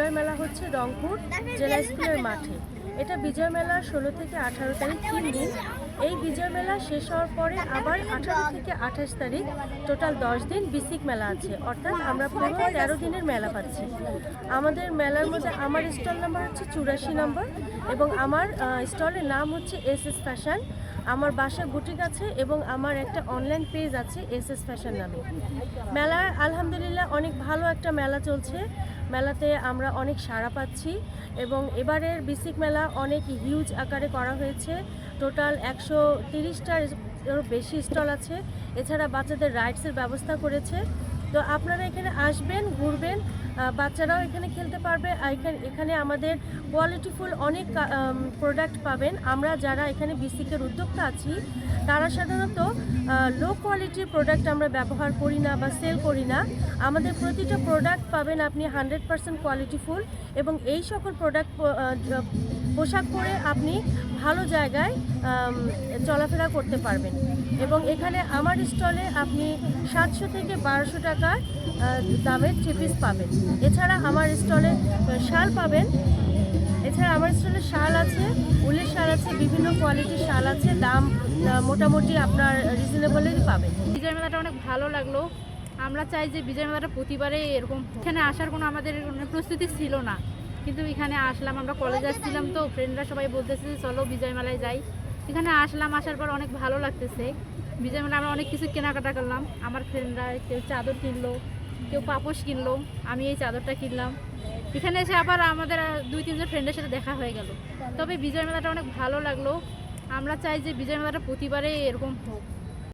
বিজয় মেলা হচ্ছে রংপুর জেলা স্কুলের মাঠে। এটা বিজয় মেলা 16 থেকে 18 তারিখ 3 দিন। এই বিজয় মেলা শেষ হওয়ার পরে আবার 18 থেকে 28 তারিখ টোটাল 10 দিন বিসিক মেলা আছে, অর্থাৎ আমরা পুরো 13 দিনের মেলা পাচ্ছি। আমাদের মেলার মধ্যে আমার স্টল নাম্বার হচ্ছে 84 নম্বর এবং আমার স্টলের নাম হচ্ছে এসএস ফ্যাশন। আমার বাসায় বুটিক আছে এবং আমার একটা অনলাইন পেজ আছে এসএস ফ্যাশন নামে। মেলার আলহামদুলিল্লাহ অনেক ভালো একটা মেলা চলছে। মেলাতে আমরা অনেক সাড়া পাচ্ছি এবং এবারের বিসিক মেলা অনেক হিউজ আকারে করা হয়েছে। টোটাল 130টার বেশি স্টল আছে। এছাড়া বাচ্চাদের রাইডসের ব্যবস্থা করেছে। তো আপনারা এখানে আসবেন, ঘুরবেন, বাচ্চারাও এখানে খেলতে পারবে। এখানে আমাদের কোয়ালিটিফুল অনেক প্রোডাক্ট পাবেন। আমরা যারা এখানে বিসিকের উদ্যোক্তা আছি তারা সাধারণত লো কোয়ালিটির প্রোডাক্ট আমরা ব্যবহার করি না বা সেল করি না। আমাদের প্রতিটা প্রোডাক্ট পাবেন আপনি 100% কোয়ালিটিফুল এবং এই সকল প্রোডাক্ট পোশাক পরে আপনি ভালো জায়গায় চলাফেরা করতে পারবেন। এবং এখানে আমার স্টলে আপনি 700 থেকে 1200 টাকার দামের থ্রি পিস পাবেন। এছাড়া আমার স্টলে শাল পাবেন। আমার স্টলে শাল আছে, উলের শাল আছে, বিভিন্ন কোয়ালিটির শাল আছে। দাম মোটামুটি আপনার রিজনেবলেরই পাবেন। বিজয় মেলাটা অনেক ভালো লাগলো। আমরা চাই যে বিজয় মেলাটা প্রতিবারে এরকম। এখানে আসার কোনো আমাদের প্রস্তুতি ছিল না, কিন্তু এখানে আসলাম। আমরা কলেজে আসছিলাম, তো ফ্রেন্ডরা সবাই বলতেছে যে চলো বিজয় মেলায় যাই। এখানে আসলাম, আসার পর অনেক ভালো লাগতেছে। বিজয় মেলা আমরা অনেক কিছু কেনাকাটা করলাম। আমার ফ্রেন্ডরা কেউ চাদর কিনলো, কেউ পাপোশ কিনলো, আমি এই চাদরটা কিনলাম। এখানে এসে আবার আমাদের 2-3 জন ফ্রেন্ডের সাথে দেখা হয়ে গেল। তবে বিজয় মেলাটা অনেক ভালো লাগলো। আমরা চাই যে বিজয় মেলাটা প্রতিবারে এরকম হোক।